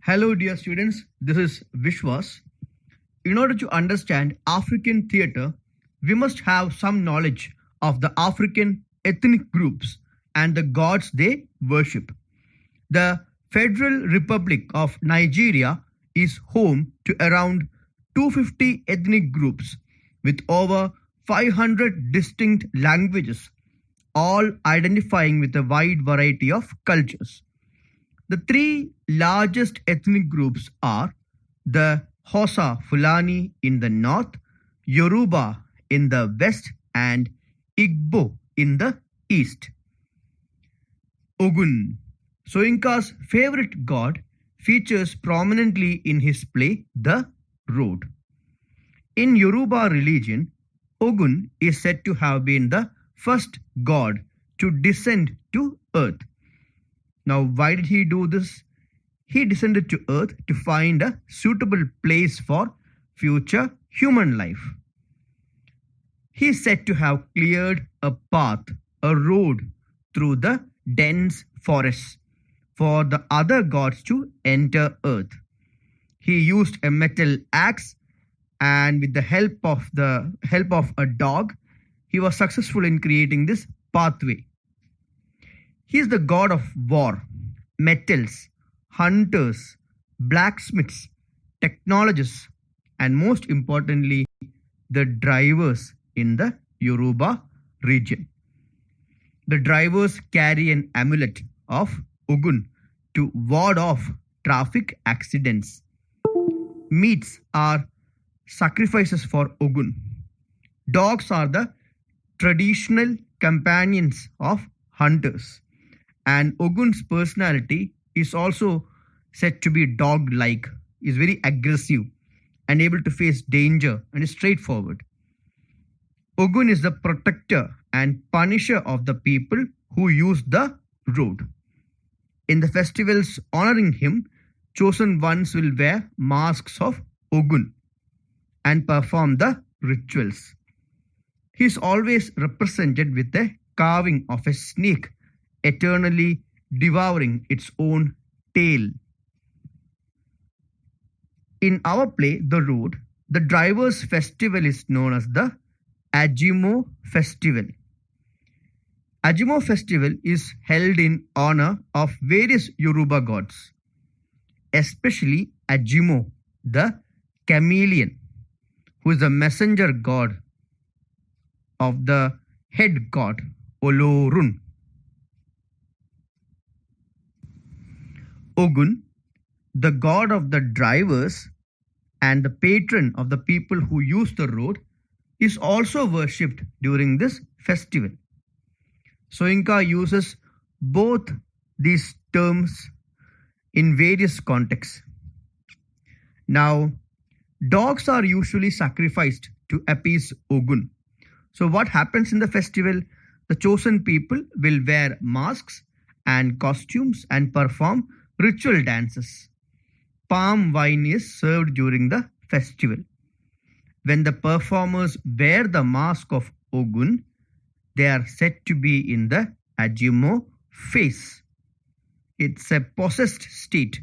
Hello, dear students. This is Vishwas. In order to understand African theatre, we must have some knowledge of the African ethnic groups and the gods they worship. The Federal Republic of Nigeria is home to around 250 ethnic groups with over 500 distinct languages, all identifying with a wide variety of cultures. The three largest ethnic groups are the Hausa Fulani in the north, Yoruba in the west, and Igbo in the east. Ogun, Soyinka's favorite god, features prominently in his play The Road. In Yoruba religion, Ogun is said to have been the first god to descend to earth. Now, why did he do this? He descended to earth to find a suitable place for future human life. He is said to have cleared a path, a road through the dense forests for the other gods to enter earth. He used a metal axe, and with the help of a dog, he was successful in creating this pathway. He is the god of war, metals, hunters, blacksmiths, technologists, and most importantly, the drivers in the Yoruba region. The drivers carry an amulet of Ogun to ward off traffic accidents. Meats are sacrifices for Ogun. Dogs are the traditional companions of hunters. And Ogun's personality is also said to be dog-like, is very aggressive and able to face danger and is straightforward. Ogun is the protector and punisher of the people who use the road. In the festivals honoring him, chosen ones will wear masks of Ogun and perform the rituals. He is always represented with a carving of a snake eternally devouring its own tail. In our play, The Road, the drivers' festival is known as the Ajimo Festival. Ajimo Festival is held in honor of various Yoruba gods, especially Ajimo, the chameleon, who is the messenger god of the head god Olorun. Ogun, the god of the drivers and the patron of the people who use the road, is also worshipped during this festival. Soyinka uses both these terms in various contexts. Now, dogs are usually sacrificed to appease Ogun. So what happens in the festival? The chosen people will wear masks and costumes and perform ritual dances. Palm wine is served during the festival. When the performers wear the mask of Ogun, they are said to be in the Ajimo phase. It's a possessed state,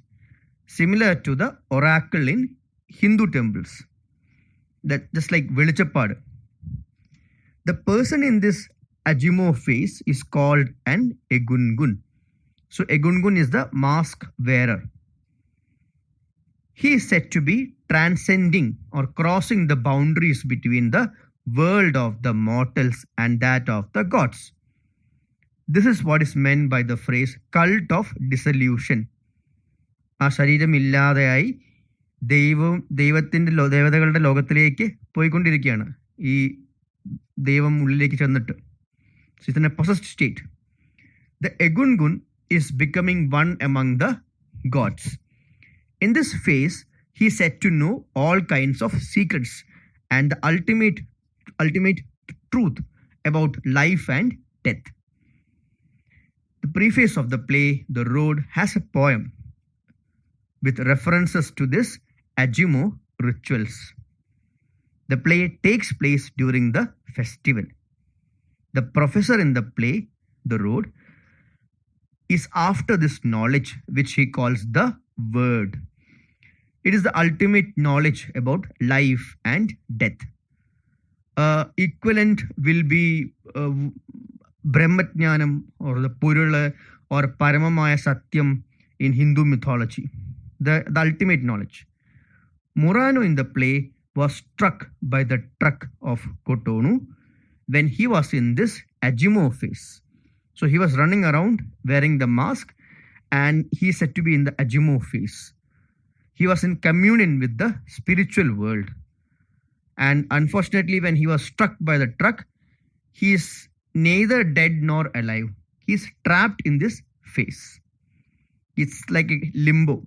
similar to the oracle in Hindu temples. That just like Velichappadu. The person in this Ajimo phase is called an Egungun. So Egungun is the mask wearer. He is said to be transcending or crossing the boundaries between the world of the mortals and that of the gods. This is what is meant by the phrase cult of dissolution. ആ ശരീരമില്ലാതെയായി ദേവതകളുടെ ലോകത്തിലേക്ക് പോയിക്കൊണ്ടിരിക്കുകയാണ് ഈ ദൈവം ഉള്ളിലേക്ക് ചെന്നിട്ട്. So it's in a possessed state. The Egungun is becoming one among the gods. In this phase, he is said to know all kinds of secrets and the ultimate truth about life and death. The preface of the play, The Road, has a poem with references to this Ajimo rituals. The play takes place during the festival. The professor in the play, The Road, is after this knowledge which he calls the word. It is the ultimate knowledge about life and death. Equivalent will be Brahmatnyanam or the Purula or Paramamaya Satyam in Hindu mythology, the ultimate knowledge. Morano in the play was struck by the truck of Cotonu when he was in this Agimo phase. So he was running around wearing the mask and he is said to be in the Agimo phase. He was in communion with the spiritual world. And unfortunately, when he was struck by the truck, he is neither dead nor alive. He is trapped in this phase. It's like a limbo.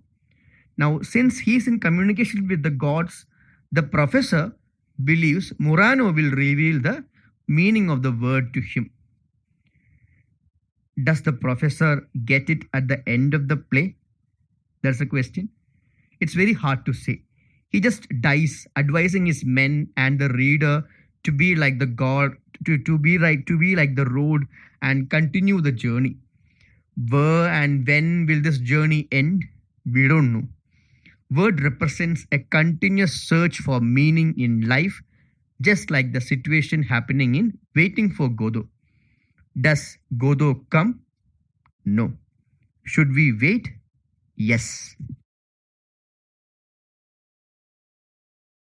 Now, since he is in communication with the gods, the professor believes Morano will reveal the meaning of the word to him. Does the professor get it at the end of the play? That's the question. It's very hard to say. He just dies, advising his men and the reader to be like the god, to be like the road and continue the journey. Where and when will this journey end? We don't know. Word represents a continuous search for meaning in life, just like the situation happening in Waiting for Godot. Does Godot come? No. Should we wait? Yes.